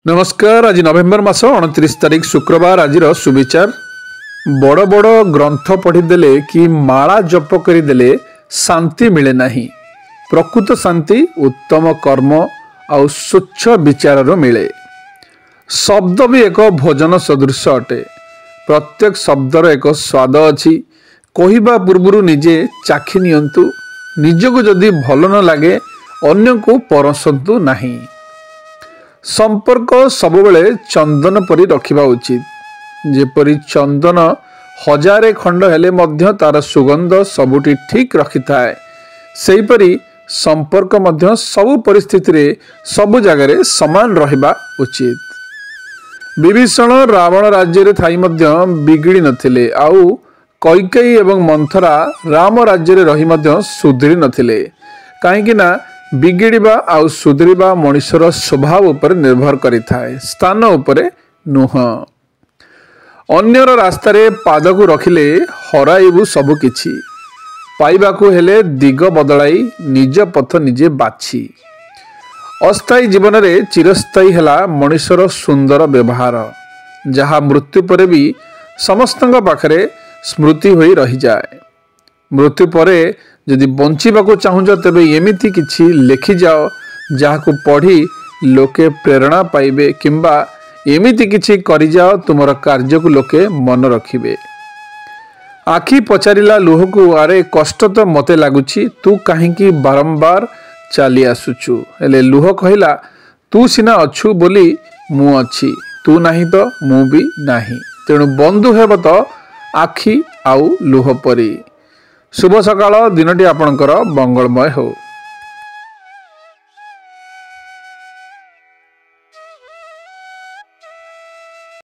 नमस्कार। आज नवेम्बर मास 29 तारिख शुक्रवार। आज सुविचार बड़ बड़ ग्रंथ पढ़ीदे कि माला जप करदे शांति मिले नहीं। प्रकृत शांति उत्तम कर्म आउ स्वच्छ विचार मिले। शब्द भी एक भोजन सदृश अटे। प्रत्येक शब्दर एक स्वाद अच्छी। कहवा पूर्व निजे चाखी नियंतु। निजको जदि भल न लगे अन्य को परसंतु नहीं। संपर्क सबुबले चंदन परी रखिबा उचित। जेपरी चंदन हजारे खंड हेले मध्य तार सुगंध सबुटी ठीक रखि थाए, सेहीपरि संपर्क मध्य सबु परिस्थिति रे सबु जगह समान रहिबा उचित। विभीषण रावण राज्य रे थाई मध्य बिगड़ी नथिले, आउ कैकेयी एवं मंथरा राम राज्य रे रही मध्य सुधरी नथिले। काहेकि ना बिगिड़िबा आउ सुधरिबा मनुष्यर स्वभाव उपर निर्भर करि थाए, स्थान उपरे नुह। अन्यर रास्ता रे पाद को रखिले हराइबु सबु किछि। पाइबाकु हेले दिग बदलाई निज पथ निजे बाछि। अस्थायी जीवन रे चिरस्थायी हेला मनुष्यर सुंदर व्यवहार, जहा मृत्यु परे भी समस्तंग पाखरे स्मृति होई रही जाए। मृत्यु परे यदि बंचिबाकू चाहुंज तेबे एमिति किछि लेखि जाओ जहाकू पढ़ी लोके प्रेरणा पाइबे, किंबा एमिति किछि करि जाओ तुमर कार्य को लोके मन रखिबे। आखि पचारिला लुह को, अरे कष्ट तो मते लागुछि, तू काहेकि बारंबार चली आसुछु। हेले लुह कहिला, तू सिना अछु बोली मु अछि, तू नाही तो मु भी नाही। तेणु बंधु हेब तो आखि आउ लुह परी। शुभ सकाळ। दिनटी आपणकर मंगलमय हो।